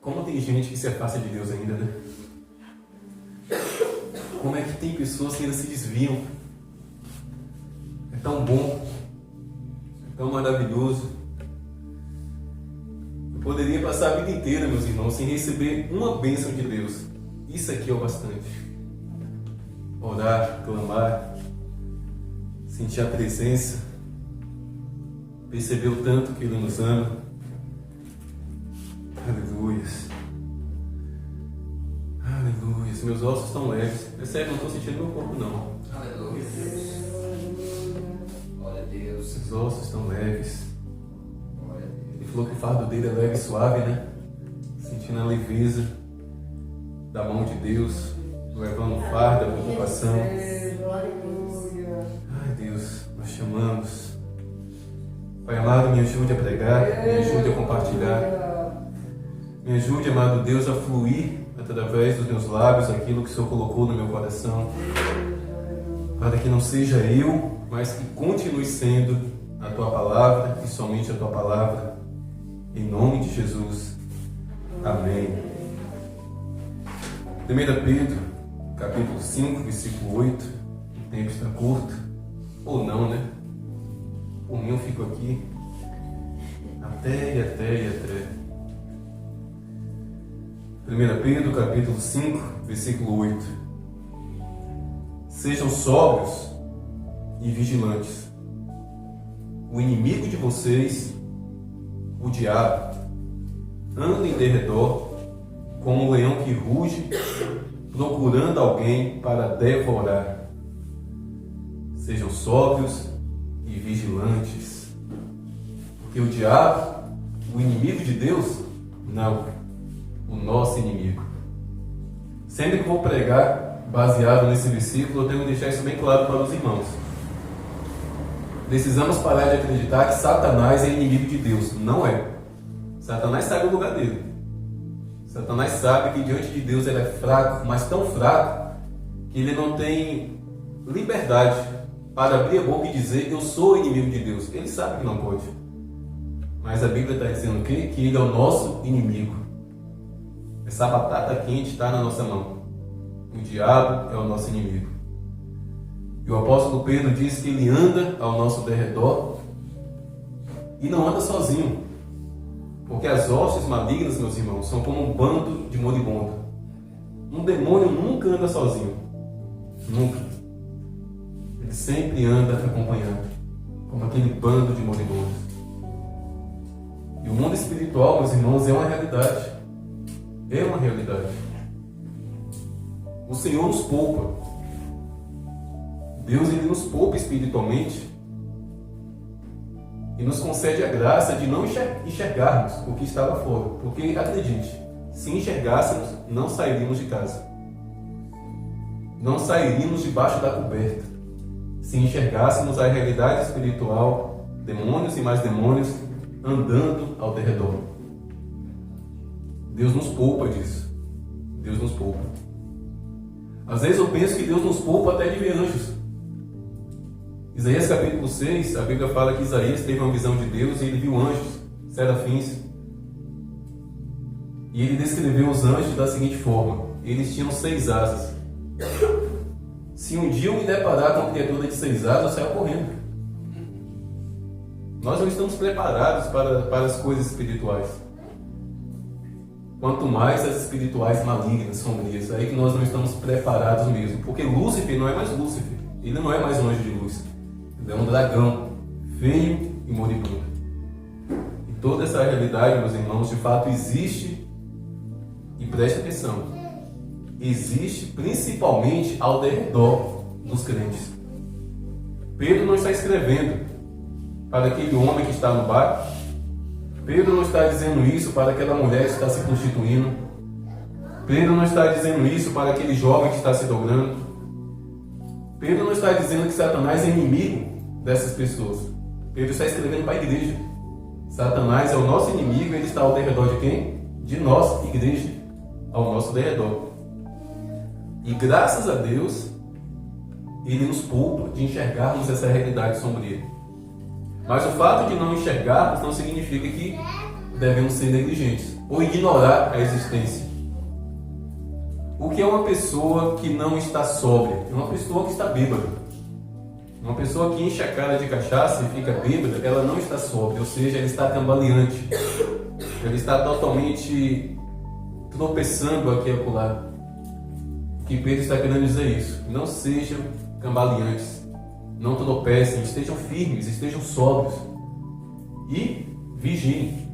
Como tem gente que se afasta de Deus ainda, né? Como é que tem pessoas que ainda se desviam? É tão bom, é tão maravilhoso. Eu poderia passar a vida inteira, meus irmãos, sem receber uma bênção de Deus. Isso aqui é o bastante. Orar, clamar, sentir a presença, perceber o tanto que Ele nos ama. Aleluias. Aleluias. Meus ossos estão leves. Percebe? Não estou sentindo meu corpo, não. Aleluia. Glória a Deus. Os ossos estão leves. Glória a Deus. Ele falou que o fardo dele é leve e suave, né? Sentindo a leveza da mão de Deus, levando o fardo, a preocupação. Ai, Deus, nós chamamos. Pai amado, me ajude a pregar, me ajude a compartilhar. Me ajude, amado Deus, a fluir através dos meus lábios aquilo que o Senhor colocou no meu coração. Para que não seja eu, mas que continue sendo a Tua palavra e somente a Tua palavra. Em nome de Jesus. Amém. 1 Pedro, capítulo 5, versículo 8. O tempo está curto. Ou não, né? Por mim eu fico aqui até. 1 Pedro, capítulo 5, versículo 8. Sejam sóbrios e vigilantes. O inimigo de vocês, o diabo, anda em derredor como um leão que ruge, procurando alguém para devorar. Sejam sóbrios e vigilantes. Porque o diabo, o inimigo de Deus, não. O nosso inimigo. Sempre que vou pregar baseado nesse versículo, eu tenho que deixar isso bem claro para os irmãos. Precisamos parar de acreditar que Satanás é inimigo de Deus. Não é. Satanás sabe o lugar dele. Satanás sabe que diante de Deus ele é fraco, mas tão fraco que ele não tem liberdade para abrir a boca e dizer: eu sou inimigo de Deus. Ele sabe que não pode. Mas a Bíblia está dizendo o quê? Que ele é o nosso inimigo. Essa batata quente está na nossa mão. O diabo é o nosso inimigo. E o apóstolo Pedro diz que ele anda ao nosso derredor e não anda sozinho. Porque as hostes malignas, meus irmãos, são como um bando de moribundo. Um demônio nunca anda sozinho. Nunca. Ele sempre anda acompanhado, como aquele bando de moribundos. E o mundo espiritual, meus irmãos, é uma realidade. É uma realidade. O Senhor nos poupa. Deus, Ele nos poupa espiritualmente e nos concede a graça de não enxergarmos o que está lá fora. Porque, acredite, se enxergássemos, não sairíamos de casa. Não sairíamos debaixo da coberta. Se enxergássemos a realidade espiritual, demônios e mais demônios andando ao derredor. Deus nos poupa disso. Deus nos poupa. Às vezes eu penso que Deus nos poupa até de ver anjos. Isaías capítulo 6, a Bíblia fala que Isaías teve uma visão de Deus e ele viu anjos, serafins. E ele descreveu os anjos da seguinte forma: eles tinham 6 asas. Se um dia eu me deparar com uma criatura de 6 asas, eu saio correndo. Nós não estamos preparados para as coisas espirituais. Quanto mais as espirituais malignas, sombrias, aí que nós não estamos preparados mesmo. Porque Lúcifer não é mais Lúcifer. Ele não é mais um anjo de luz. Ele é um dragão, feio e moribundo. E toda essa realidade, meus irmãos, de fato existe. E preste atenção. Existe principalmente ao redor dos crentes. Pedro não está escrevendo para aquele homem que está no bar. Pedro não está dizendo isso para aquela mulher que está se constituindo. Pedro não está dizendo isso para aquele jovem que está se dobrando. Pedro não está dizendo que Satanás é inimigo dessas pessoas. Pedro está escrevendo para a igreja. Satanás é o nosso inimigo e ele está ao derredor de quem? De nós, igreja, ao nosso derredor. E graças a Deus, Ele nos poupa de enxergarmos essa realidade sombria. Mas o fato de não enxergarmos não significa que devemos ser negligentes ou ignorar a existência. O que é uma pessoa que não está sóbria? É uma pessoa que está bêbada. Uma pessoa que enche a cara de cachaça e fica bêbada, ela não está sóbria, ou seja, ela está cambaleante. Ela está totalmente tropeçando aqui e acolá. O que Pedro está querendo dizer é isso. Não sejam cambaleantes. Não tropecem, estejam firmes, estejam sóbrios. E vigiem.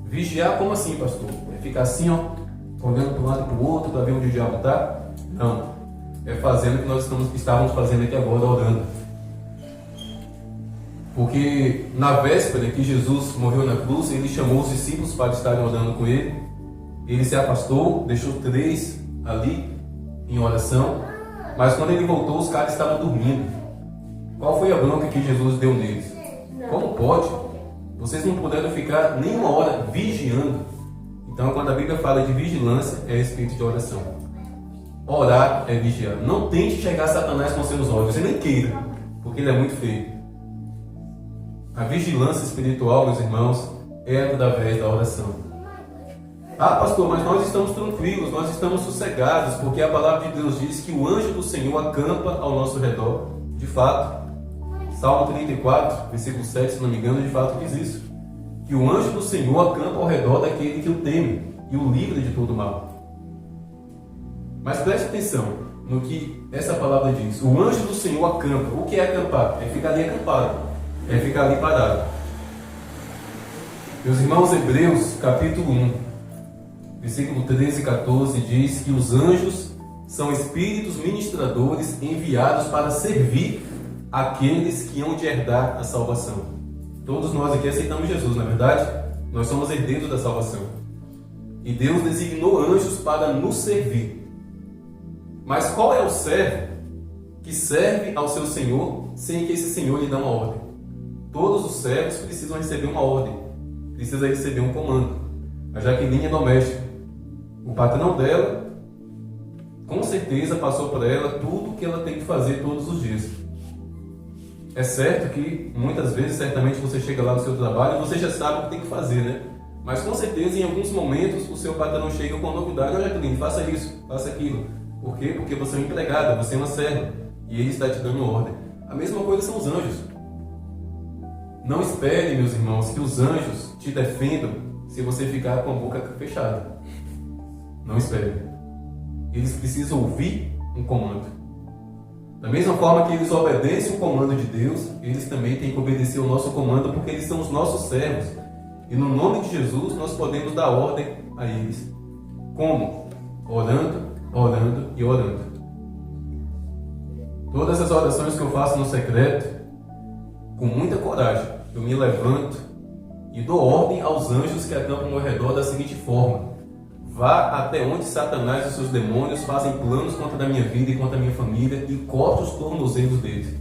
Vigiar como assim, pastor? É ficar assim, ó, olhando para um lado e para o outro para ver onde o diabo está? Não. É fazendo o que nós estávamos fazendo aqui agora, orando. Porque na véspera que Jesus morreu na cruz, ele chamou os discípulos para estarem orando com ele. Ele se afastou, deixou 3 ali em oração. Mas quando ele voltou, os caras estavam dormindo. Qual foi a bronca que Jesus deu neles? Como pode? Vocês não puderam ficar nem uma hora vigiando. Então, quando a Bíblia fala de vigilância, é espírito de oração. Orar é vigiar. Não tente chegar a Satanás com seus olhos. Você nem queira, porque ele é muito feio. A vigilância espiritual, meus irmãos, é através da oração. Ah, pastor, mas nós estamos tranquilos, nós estamos sossegados, porque a palavra de Deus diz que o anjo do Senhor acampa ao nosso redor. De fato, Salmo 34, versículo 7, se não me engano, de fato diz isso. Que o anjo do Senhor acampa ao redor daquele que o teme e o livra de todo mal. Mas preste atenção no que essa palavra diz. O anjo do Senhor acampa. O que é acampar? É ficar ali acampado. É ficar ali parado. Meus irmãos, Hebreus, capítulo 1, versículo 13 e 14, diz que os anjos são espíritos ministradores enviados para servir aqueles que hão de herdar a salvação. Todos nós aqui aceitamos Jesus, não é verdade? Nós somos herdeiros da salvação. E Deus designou anjos para nos servir. Mas qual é o servo que serve ao seu Senhor sem que esse Senhor lhe dê uma ordem? Todos os servos precisam receber uma ordem. Precisa receber um comando. A Jaqueline é doméstica. O patrão dela, com certeza, passou para ela tudo o que ela tem que fazer todos os dias. É certo que, muitas vezes, certamente você chega lá no seu trabalho e você já sabe o que tem que fazer, né? Mas, com certeza, em alguns momentos, o seu patrão chega com novidade. Olha, Jaqueline, faça isso, faça aquilo. Por quê? Porque você é uma empregada, você é uma serva. E ele está te dando ordem. A mesma coisa são os anjos. Não espere, meus irmãos, que os anjos te defendam se você ficar com a boca fechada. Não espere. Eles precisam ouvir um comando. Da mesma forma que eles obedecem o comando de Deus, eles também têm que obedecer o nosso comando, porque eles são os nossos servos. E no nome de Jesus nós podemos dar ordem a eles. Como? Orando, orando e orando. Todas as orações que eu faço no secreto, com muita coragem, eu me levanto e dou ordem aos anjos que acampam ao redor da seguinte forma: vá até onde Satanás e seus demônios fazem planos contra a minha vida e contra a minha família e corte os tornozelos deles.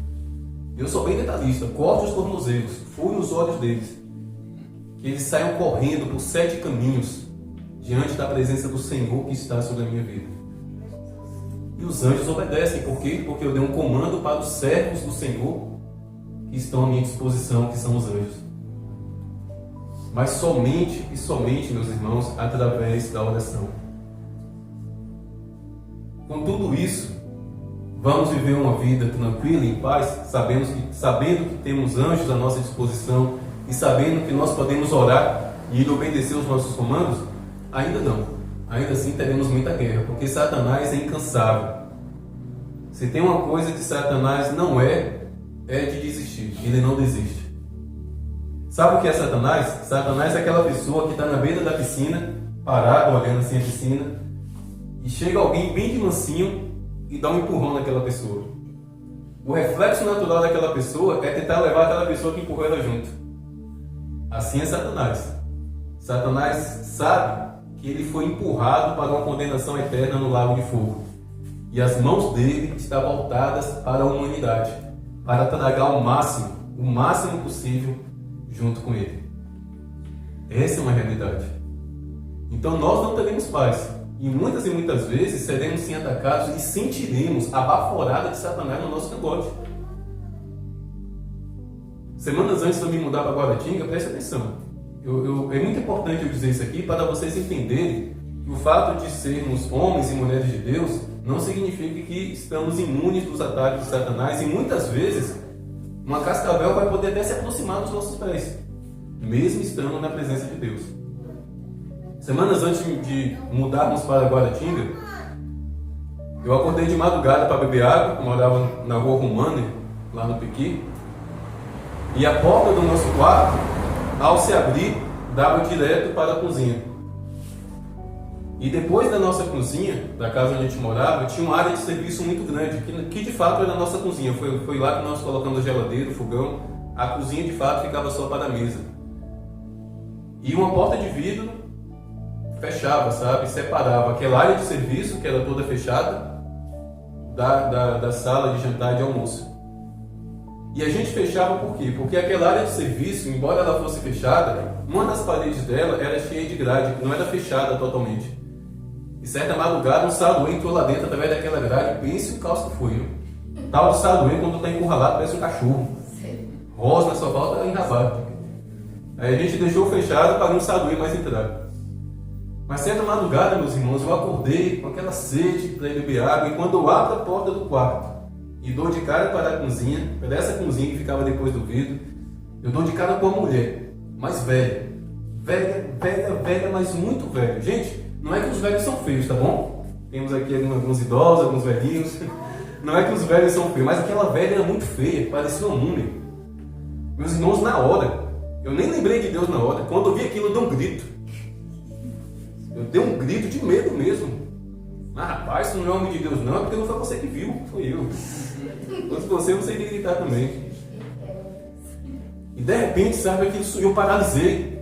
Eu sou bem detalhista. Corte os tornozelos, fure os olhos deles, que eles saiam correndo por 7 caminhos diante da presença do Senhor que está sobre a minha vida. E os anjos obedecem. Por quê? Porque eu dei um comando para os servos do Senhor que estão à minha disposição, que são os anjos. Mas somente e somente, meus irmãos, através da oração. Com tudo isso, vamos viver uma vida tranquila e em paz, sabendo que temos anjos à nossa disposição e sabendo que nós podemos orar e obedecer os nossos comandos? Ainda não. Ainda assim teremos muita guerra, porque Satanás é incansável. Se tem uma coisa que Satanás não é de desistir. Ele não desiste. Sabe o que é Satanás? Satanás é aquela pessoa que está na beira da piscina, parado, olhando assim a piscina, e chega alguém bem de mansinho e dá um empurrão naquela pessoa. O reflexo natural daquela pessoa é tentar levar aquela pessoa que empurrou ela junto. Assim é Satanás. Satanás sabe que ele foi empurrado para uma condenação eterna no lago de fogo. E as mãos dele estão voltadas para a humanidade, para tragar o máximo possível junto com ele. Essa é uma realidade. Então nós não teremos paz. E muitas vezes seremos sim atacados e sentiremos a baforada de Satanás no nosso cangote. Semanas antes de eu me mudar para Guaratinga, preste atenção. É muito importante eu dizer isso aqui para vocês entenderem que o fato de sermos homens e mulheres de Deus não significa que estamos imunes dos ataques de Satanás, e muitas vezes uma cascavel vai poder até se aproximar dos nossos pés, mesmo estando na presença de Deus. Semanas antes de mudarmos para Guaratinga, eu acordei de madrugada para beber água. Eu morava na rua Romana, lá no Piqui, e a porta do nosso quarto, ao se abrir, dava direto para a cozinha. E depois da nossa cozinha, da casa onde a gente morava, tinha uma área de serviço muito grande, que de fato era a nossa cozinha. Foi lá que nós colocamos a geladeira, o fogão. A cozinha de fato ficava só para a mesa. E uma porta de vidro fechava, sabe? Separava aquela área de serviço, que era toda fechada, da sala de jantar e de almoço. E a gente fechava por quê? Porque aquela área de serviço, embora ela fosse fechada, uma das paredes dela era cheia de grade, não era fechada totalmente. E certa madrugada, um sadoé entrou lá dentro através daquela grade. Pense o caos que foi. Tal de sadoé, quando está encurralado, parece um cachorro. Rosna, só falta enrabado. Aí a gente deixou fechado para um sadoé mais entrar. Mas certa madrugada, meus irmãos, eu acordei com aquela sede para beber água, e quando eu abro a porta do quarto e dou de cara para a cozinha, para essa cozinha que ficava depois do vidro, eu dou de cara com uma mulher, mais velha, mas muito velha. Gente, não é que os velhos são feios, tá bom? Temos aqui alguns idosos, alguns velhinhos. Não é que os velhos são feios, mas aquela velha era muito feia, parecia uma múmia. Meus irmãos, na hora, eu nem lembrei de Deus na hora. Quando eu vi aquilo, eu dei um grito. Eu dei um grito de medo mesmo. Mas rapaz, isso não é homem de Deus não, é porque não foi você que viu, foi eu. Então se você iria gritar também. E de repente, sabe, aquilo eu paralisei.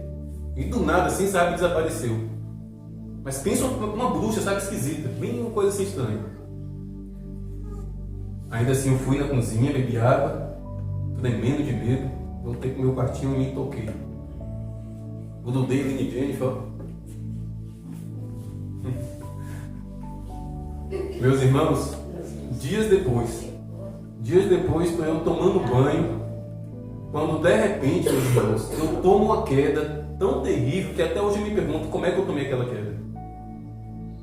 E do nada, assim, sabe, desapareceu. Mas pensa uma bruxa, sabe, esquisita. Bem uma coisa assim estranha. Ainda assim, eu fui na cozinha, bebi água, tremendo de medo. Voltei pro meu quartinho e me toquei. Grudei Lynn Jennifer. Meus irmãos, dias depois estou eu tomando banho, quando de repente, meus irmãos, eu tomo uma queda tão terrível que até hoje eu me pergunto como é que eu tomei aquela queda.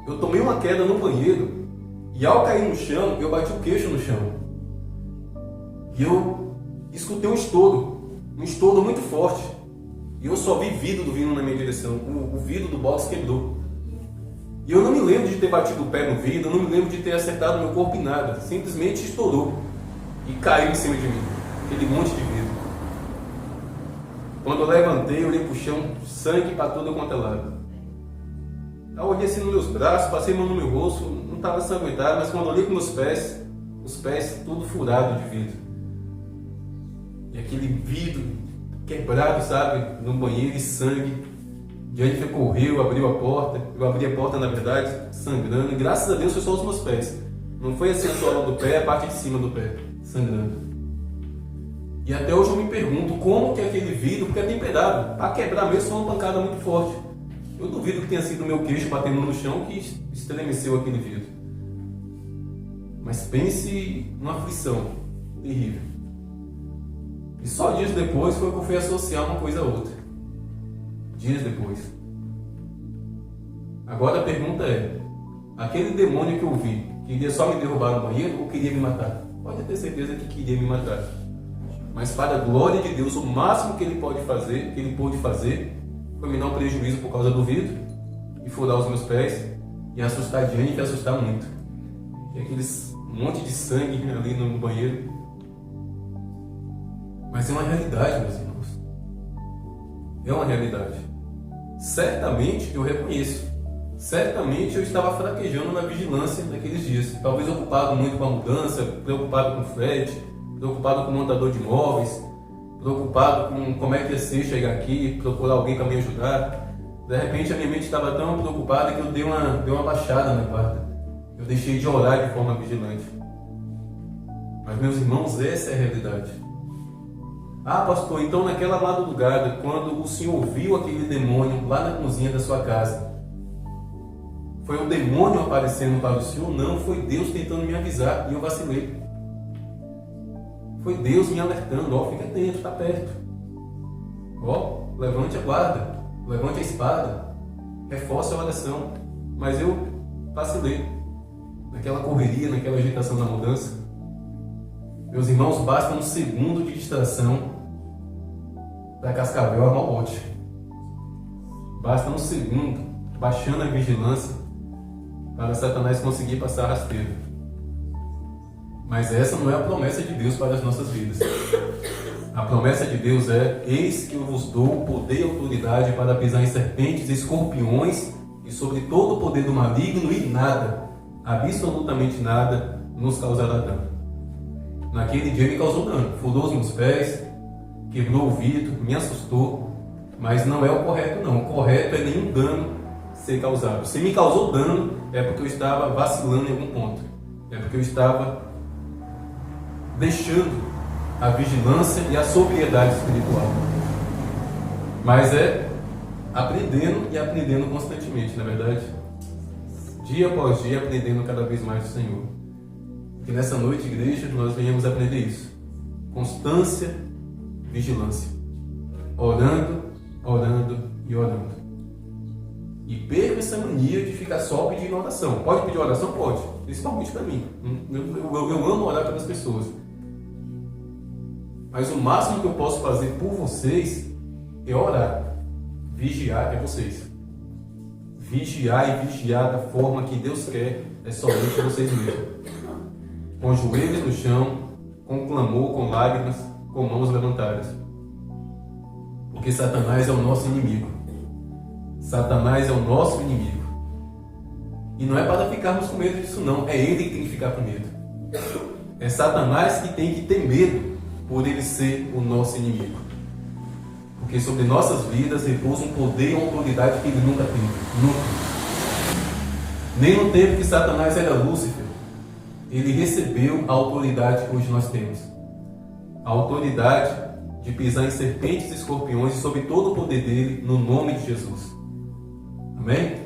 Eu tomei uma queda no banheiro e ao cair no chão, eu bati o queixo no chão. E eu escutei um estouro muito forte. E eu só vi vidro vindo na minha direção. O vidro do box quebrou. E eu não me lembro de ter batido o pé no vidro, eu não me lembro de ter acertado meu corpo em nada. Simplesmente estourou e caiu em cima de mim, aquele monte de vidro. Quando eu levantei, eu olhei pro chão, sangue para todo quanto é lado. Eu olhei assim nos meus braços, passei a mão no meu rosto, não estava sanguentado, mas quando eu olhei para meus pés, os pés tudo furado de vidro. E aquele vidro quebrado, sabe, no banheiro, e sangue. Jennifer correu, abriu a porta. Eu abri a porta, na verdade, sangrando. E graças a Deus foi só os meus pés. Não foi assim a sola do pé, a parte de cima do pé, sangrando. E até hoje eu me pergunto como que aquele vidro, porque é temperado, para quebrar mesmo foi uma pancada muito forte. Eu duvido que tenha sido o meu queixo batendo no chão que estremeceu aquele vidro. Mas pense numa aflição terrível. E só dias depois foi que eu fui associar uma coisa a outra. Dias depois. Agora a pergunta é: aquele demônio que eu vi, queria só me derrubar no banheiro ou queria me matar? Pode ter certeza que queria me matar. Mas para a glória de Deus, o máximo que ele pôde fazer, foi me dar um prejuízo por causa do vidro e furar os meus pés e assustar a Jennifer e assustar muito. E aqueles monte de sangue ali no banheiro. Mas é uma realidade, meus irmãos. É uma realidade. Certamente eu reconheço. Certamente eu estava fraquejando na vigilância naqueles dias. Talvez ocupado muito com a mudança, preocupado com o frete, preocupado com o montador de imóveis, preocupado com como é que ia ser chegar aqui, procurar alguém para me ajudar. De repente a minha mente estava tão preocupada que eu dei uma baixada na guarda. Eu deixei de orar de forma vigilante. Mas, meus irmãos, essa é a realidade. Ah, pastor, então naquela madrugada, quando o senhor viu aquele demônio lá na cozinha da sua casa, foi o demônio aparecendo para o senhor? Não, foi Deus tentando me avisar e eu vacilei. Foi Deus me alertando: ó, fica atento, está perto. Ó, levante a guarda, levante a espada, reforce a oração. Mas eu vacilei naquela correria, naquela agitação da mudança. Meus irmãos, basta um segundo de distração para Cascavel armar o bote. Basta um segundo, baixando a vigilância, para Satanás conseguir passar rasteiro. Mas essa não é a promessa de Deus para as nossas vidas. A promessa de Deus é: eis que eu vos dou poder e autoridade para pisar em serpentes e escorpiões e sobre todo o poder do maligno, e nada, absolutamente nada, nos causará dano. Naquele dia me causou dano, furou os meus pés, quebrou o vidro, me assustou, mas não é o correto não. O correto é nenhum dano ser causado. Se me causou dano, é porque eu estava vacilando em algum ponto. É porque eu estava deixando a vigilância e a sobriedade espiritual. Mas é aprendendo e aprendendo constantemente, na verdade. Dia após dia, aprendendo cada vez mais do Senhor. Que nessa noite, igreja, nós venhamos aprender isso. Constância, vigilância. Orando, orando e orando. E perca essa mania de ficar só pedindo oração. Pode pedir oração? Pode. Principalmente para mim. Eu amo orar pelas pessoas. Mas o máximo que eu posso fazer por vocês é orar. Vigiar é vocês. Vigiar e vigiar da forma que Deus quer é somente vocês mesmos. Com joelhos no chão, com clamor, com lágrimas, com mãos levantadas. Porque Satanás é o nosso inimigo. Satanás é o nosso inimigo. E não é para ficarmos com medo disso não. É ele que tem que ficar com medo. É Satanás que tem que ter medo por ele ser o nosso inimigo. Porque sobre nossas vidas repousa um poder e uma autoridade que ele nunca teve. Nunca. Nem no tempo que Satanás era Lúcifer, ele recebeu a autoridade que hoje nós temos. A autoridade de pisar em serpentes e escorpiões e sobre todo o poder dele, no nome de Jesus. Amém?